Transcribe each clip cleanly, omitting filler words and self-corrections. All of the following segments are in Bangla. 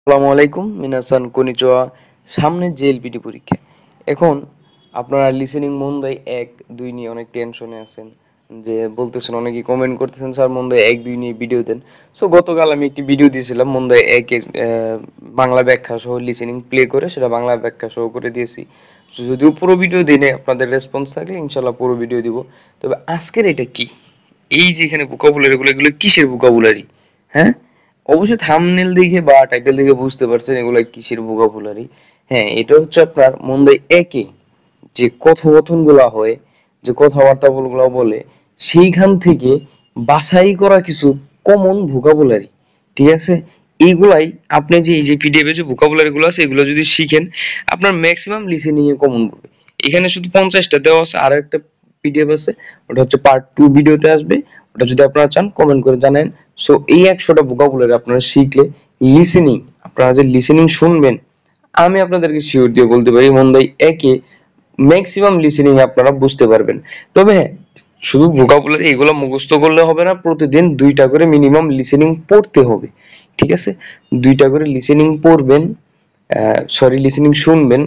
আসসালামু আলাইকুম মিনাসান কনিচুয়া। সামনে জেএলপিটি পরীক্ষা। এখন আপনারা লিসেনিং মন্দাই 1 2 নিয়ে অনেক টেনশনে আছেন, যে বলতেছেন, অনেকেই কমেন্ট করতেছেন স্যার মন্দাই 1 2 নিয়ে ভিডিও দেন। সো গতকাল আমি একটি ভিডিও দিয়েছিলাম মন্দাই 1 এর বাংলা ব্যাখ্যা সহ লিসেনিং প্লে করে, সেটা বাংলা ব্যাখ্যা সহ করে দিয়েছি। So, যদিও পুরো ভিডিও দিই নাই, আপনাদের রেসপন্স থাকলে ইনশাল্লাহ পুরো ভিডিও দিব। তবে আজকের এটা কি, এই যে এখানে ভোকাবুলারি গুলো, এগুলো কিসের ভোকাবুলারি? হ্যাঁ, অবশ্যই থাম্বনেল দেখে বা টাইটেল দেখে বুঝতে পারছেন এগুলো কিসের ভোকাবুলারি। হ্যাঁ, এটা হচ্ছে আপনার মন্দাই একে যে কথোপকথন গুলা হয়, যে কথাবার্তা গুলো বলে, সেইখান থেকে বাছাই করা কিছু কমন ভোকাবুলারি। ঠিক আছে, এইগুলাই আপনি যে এই যে পিডিএফ এ যে ভোকাবুলারি গুলো আছে, এগুলো যদি শিখেন, আপনার ম্যাক্সিমাম লিসেনিং এ কমন পড়বে। এখানে শুধু 50টা দেওয়া আছে, আর একটা পিডিএফ আছে, ওটা হচ্ছে পার্ট 2 ভিডিওতে আসবে। ওটা যদি আপনারা চান কমেন্ট করে জানেন। সো এই 100টা ভোকাবুলারি আপনারা শিখলে লিসেনিং, আপনারা যে লিসেনিং শুনবেন, আমি আপনাদেরকে শিওর দিয়ে বলতে পারি মন্দাই একে ম্যাক্সিমাম লিসেনিং আপনারা বুঝতে পারবেন। তবে হ্যাঁ, শুধু ভোকাবুলারি এগুলো মুখস্থ করলে হবে না, প্রতিদিন 2টা করে মিনিমাম লিসেনিং পড়তে হবে। ঠিক আছে, 2টা করে লিসেনিং পড়বেন, লিসেনিং শুনবেন।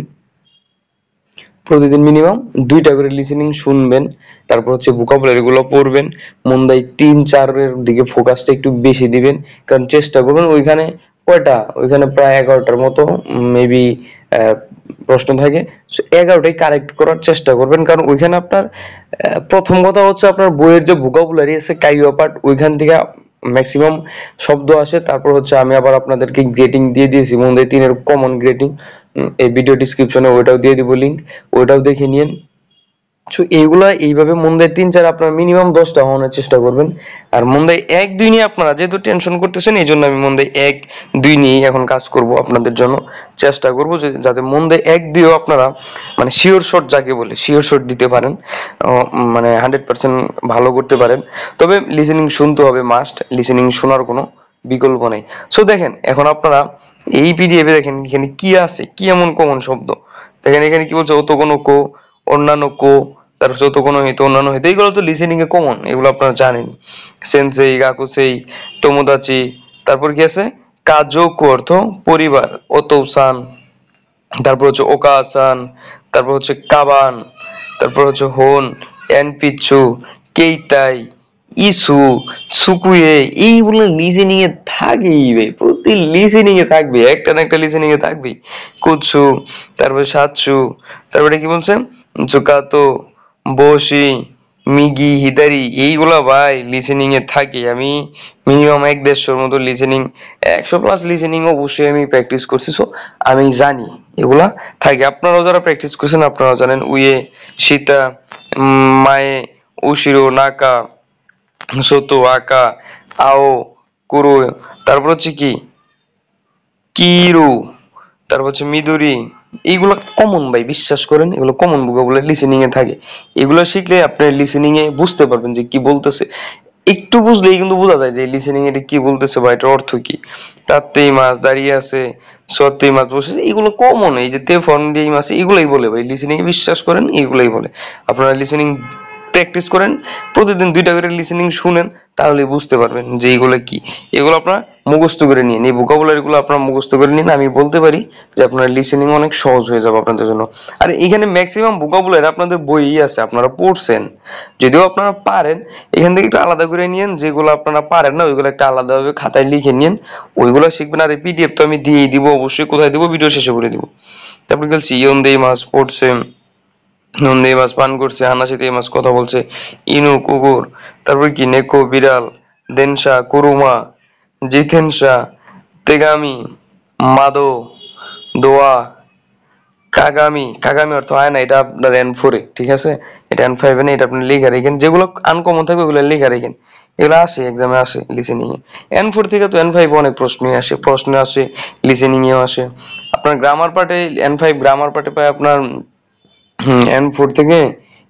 প্রতিদিন মিনিমাম 2টা করে লিসেনিং শুনবেন, তারপর হচ্ছে ভোকাবুলারি গুলো পড়বেন। মন্দাই 3 4 এর দিকে ফোকাসটা একটু বেশি দিবেন, কারণ চেষ্টা করবেন ওইখানে কয়টা, ওইখানে প্রায় 11টার মতো মেবি প্রশ্ন থাকে। সো 11টাই কারেক্ট করার চেষ্টা করবেন, কারণ ওইখানে আপনার প্রথম কথা হচ্ছে আপনার বইয়ের যে ভোকাবুলারি আছে কাইও পার্ট, ওইখান থেকে ম্যাক্সিমাম শব্দ আসে। তারপর হচ্ছে আমি আবার আপনাদেরকে গ্রেডিং দিয়ে দিয়েছি মন্দাই 3-এর কমন গ্রেডিং, এই ভিডিও ডিসক্রিপশনে ওইটাও দিয়ে দিব লিঙ্ক, ওইটাও দেখে নিন। সো এইগুলা এইভাবে মন্দাই 3 4 আপনারা মিনিমাম 10টা হওয়ার চেষ্টা করবেন। আর মন্দাই 1 2 নিয়ে আপনারা যেহেতু টেনশন করতেছেন, এই জন্য আমি মন্দাই 1 2 নিয়ে এখন কাজ করব আপনাদের জন্য। চেষ্টা করব যে যাতে মন্দাই 1 2ও আপনারা মানে শিওর শট, যাকে বলে শিওর শট দিতে পারেন, মানে 100% ভালো করতে পারেন। তবে লিসেনিং শুনতে হবে, মাস্ট লিসেনিং শোনার কোনো বিকল্প নেই। সো দেখেন, এখন আপনারা এই পিডিএফ এ দেখেন এখানে কি আছে, কি এমন কমন শব্দ দেখেন। এখানে কি বলছে, অত কোনো কো, অন্যান্য কো, তারপর যত কোনো হইতো, অন্যান্য হইতো, এগুলো তো লিসেনিং এ কমন, এগুলো আপনারা জানেন। সেন্সেই, গাকুসেই, তোমোদাচি, তারপর কি আছে, কাজোকু অর্থ পরিবার, ওতোসান, তারপর হচ্ছে ওকাসান, তারপর হচ্ছে কাবান, তারপর হচ্ছে হোন, এনপিচু, কেইতাই, ইসু, সুকুয়ে, এইগুলো লিসেনিং এ থাকবেই ভাই, প্রতি লিসেনিং এ থাকবে, একটা না একটা লিসেনিং এ থাকবেই। কুৎসু, তারপরে সাতসু, তারপরে কি বলছে, জুকাতো, বসি, মিগি, হিদারি, এইগুলা ভাই লিসেনিং এ থাকে। আমি মিনিমাম 1 150-র মতো লিসেনিং, 100+ লিসেনিং অবশ্যই আমি প্র্যাকটিস করছি। সো আমি জানি এগুলা থাকে। আপনারাও যারা প্র্যাকটিস করছেন আপনারাও জানেন। উয়ে, সীতা, মায়ে, উশিরো, নাকা, সোতো, আকা, আও, কুরো, তারপর হচ্ছে কি, কিরু, তারপর হচ্ছে মিদুরি, এইগুলো কমন ভাই, বিশ্বাস করেন এগুলো কমন ভোকাবুলারি লিসেনিং এ থাকে। এগুলো শিখলে আপনি লিসেনিং এ বুঝতে পারবেন যে কি বলতেছে। একটু বুঝলেই কিন্তু বোঝা যায় যে লিসেনিং এটা কি বলতেছে বা এটার অর্থ কি। তাতেই মাছ দাঁড়িয়ে আছে, সত্যি মাছ বসে, এগুলো কমন। এই যে তে ফর্ম দিয়ে মাছ, এগুলোই বলে ভাই লিসেনিং এ, বিশ্বাস করেন এগুলোই বলে। আপনারা লিসেনিং প্র্যাকটিস করেন, প্রতিদিন 2টা করে লিসেনিং শুনেন, তাহলে বুঝতে পারবেন যে এইগুলো কি। এগুলো আপনারা মুখস্থ করে নিন, এই ভোকাবুলারি গুলো আপনারা মুখস্থ করে নিন। আমি বলতে পারি যে আপনার লিসেনিং অনেক সহজ হয়ে যাবে আপনাদের জন্য। আর এখানে ম্যাক্সিমাম ভোকাবুলারি আপনাদের বইই আছে, আপনারা পড়ছেন। যদিও আপনারা পারেন, এখান থেকে একটু আলাদা করে নিন, যেগুলো আপনারা পারেন না ওইগুলো একটা আলাদাভাবে খাতায় লিখে নিন, ওইগুলো শিখবেন। আর এই পিডিএফ তো আমি দিয়েই দিব, অবশ্যই কোথায় দিব, ভিডিও শেষে করে দিব। তারপর গেছি ইয়ন্দেই মাছ পড়ছে, নন্দী মাছ পান করছে, হানাসিতে মাছ কথা বলছে, ইনু কুকুর, তারপর কি নেকো বিড়াল, দেনসা কুরুমা, জিতেনসা, তেগামি, মাদো, দোয়া, কাগামি। কাগামি অর্থ হয় না, এটা আপনার N4-এ, ঠিক আছে, এটা N5-এ নেই, এটা আপনি লিখে রেখেন। যেগুলো আনকমন থাকবে ওগুলো লিখে রেখেন, এগুলো আসে এক্সামে, আসে লিসেনিং এ। N4 থেকে তো N5 অনেক প্রশ্নই আসে, প্রশ্ন আসে, লিসেনিং এও আসে। আপনার গ্রামার পার্টে, N5 গ্রামার পার্টে পায় আপনার N4 থেকে,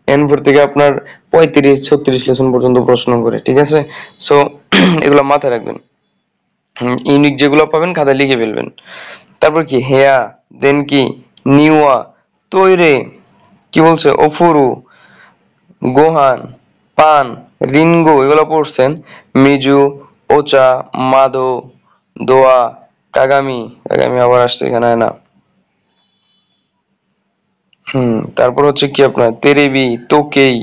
N4 থেকে আপনার 35 36 লেসন পর্যন্ত প্রশ্ন করে, ঠিক আছে। সো এগুলো মাথায় রাখবেন। ইউনিক যেগুলো পাবেন খাতায় লিখে ফেলবেন। তারপর কি হেয়া, দেন কি নিওয়া, তৈরে, কি বলছে, অফুরু, গোহান, পান, রিনগো, এগুলো পড়ছেন। মিজু, ওচা, মাদো, দোয়া, কাগামি, কাগামি আবার আসছে এখানে না। তারপর হচ্ছে কি আপনার তেরেবি, তোকেই,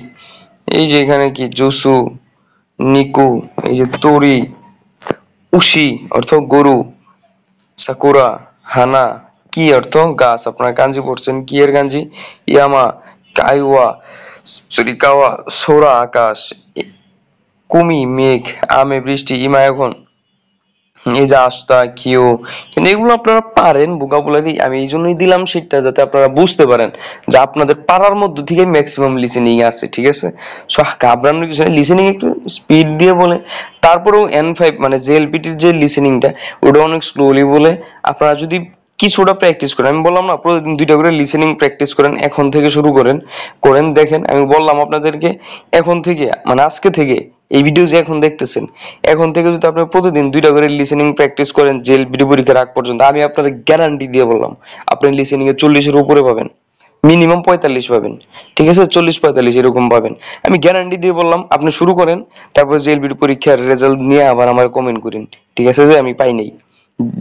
এই যে এখানে কি জুসু, নিকু, এই যে তোরি, উশি অর্থ গরু, সাকুরা, হানা, কি অর্থ গাছ, আপনার কাঞ্জি পড়ছেন, কি এর কাঞ্জি, ইয়ামা, কাইওয়া, সুরিকাওয়া, সোরা আকাশ, কুমি মেঘ, আমে বৃষ্টি, ইমা এখন, এই যে আস্তা কিউ, কিন্তু এগুলো আপনারা পারেন ভোকাবুলারি, আমি এই জন্যই দিলাম সেটা যাতে আপনারা বুঝতে পারেন যে আপনাদের পারার মধ্যে থেকে ম্যাক্সিমাম লিসেনিং আছে, ঠিক আছে। সো ঘাবড়ানোর কিছু নেই, লিসেনিং একটু স্পিড দিয়ে বলে, তারপরেও N5 মানে জেএলপিটির যে লিসেনিংটা ওটা অনেক স্লোলি বলে, আপনারা যদি কিছুটা প্র্যাকটিস করেন, আমি বললাম না প্রতিদিন 2টা করে লিসেনিং প্র্যাকটিস করেন, এখন থেকে শুরু করেন, করেন দেখেন, আমি বললাম আপনাদেরকে এখন থেকে মানে আজকে থেকে এই ভিডিও যে এখন দেখতেছেন, এখন থেকে যদি আপনি প্রতিদিন 2টা করে লিসেনিং প্র্যাকটিস করেন জেএলপিটি পরীক্ষার আগ পর্যন্ত, আমি আপনাদের গ্যারান্টি দিয়ে বললাম আপনি লিসেনিং এ 40-এর উপরে পাবেন, মিনিমাম 45 পাবেন, ঠিক আছে, 40-45 এরকম পাবেন, আমি গ্যারান্টি দিয়ে বললাম। আপনি শুরু করেন, তারপর জেএলপিটি পরীক্ষার রেজাল্ট নিয়ে আবার আমার কমেন্ট করেন, ঠিক আছে, যে আমি পাই নাই।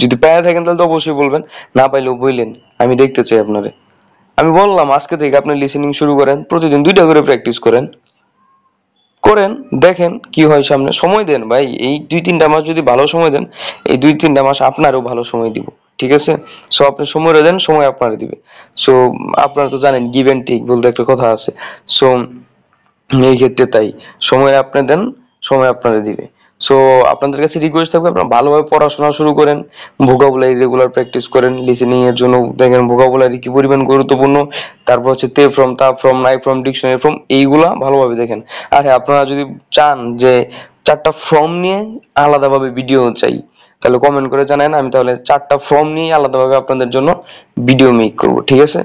যদি পায়া থাকেন তাহলে তো অবশ্যই বলবেন, না পাইলেও বললেন, আমি দেখতে চাই আপনারে। আমি বললাম আজকে থেকে আপনি লিসেনিং শুরু করেন, প্রতিদিন 2টা করে প্র্যাকটিস করেন, করেন দেখেন কি হয়, সামনে সময় দেন ভাই, এই 2-3টা মাস যদি ভালো সময় দেন, এই 2-3টা মাস আপনারও ভালো সময় দিব, ঠিক আছে। সো আপনি সময় দেন, সময় আপনারা দিবে। সো আপনারা তো জানেন গিভ এন্ড টেক বলতে একটা কথা আছে। সো এই ক্ষেত্রে তাই, সময় আপনি দেন, সময় আপনারা দিবে। সো আপনাদের কাছে রিকোয়েস্ট থাকবে আপনারা ভালোভাবে পড়াশোনা শুরু করেন, ভোকাবুলারি রেগুলার প্র্যাকটিস করেন, লিসেনিং এর জন্য দেখেন ভোকাবুলারি কি পরিমাণ গুরুত্বপূর্ণ, তারপর হচ্ছে তে ফ্রম, তা ফ্রম, নাই ফ্রম, ডিকশনারি ফ্রম, এইগুলা ভালোভাবে দেখেন। আর হ্যাঁ, আপনারা যদি চান যে 4টা ফর্ম নিয়ে আলাদাভাবে ভিডিও চাই, তাহলে কমেন্ট করে জানান, আমি তাহলে 4টা ফর্ম নিয়ে আলাদাভাবে আপনাদের জন্য ভিডিও মেক করব, ঠিক আছে।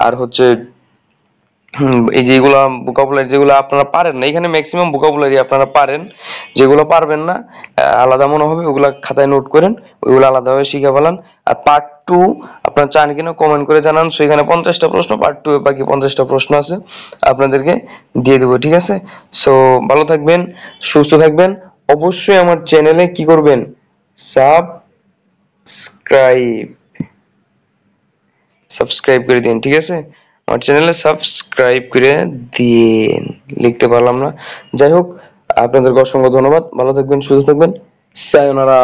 আর হচ্ছে এই যেগুলা ভোকাবুলারি যেগুলো আপনারা পারেন না, এখানে ম্যাক্সিমাম ভোকাবুলারি আপনারা পারেন, যেগুলো পারবেন না আলাদা মনে হবে ওগুলা খাতায় নোট করেন, ওইগুলো আলাদাভাবে শিখে ফেলান। আর পার্ট 2 আপনারা চান কিনা কমেন্ট করে জানান। সো এখানে 50টা প্রশ্ন, পার্ট 2 এ বাকি 50টা প্রশ্ন আছে, আপনাদেরকে দিয়ে দেবো, ঠিক আছে। সো ভালো থাকবেন, সুস্থ থাকবেন, অবশ্যই আমার চ্যানেলে কি করবেন, সাবস্ক্রাইব, সাবস্ক্রাইব করে দিন, ঠিক আছে, আমার চ্যানেলে সাবস্ক্রাইব করে দিন, লিখতে পারলাম না, যাই হোক, আপনাদেরকে অসংখ্য ধন্যবাদ, ভালো থাকবেন, সুস্থ থাকবেন, সায়োনারা।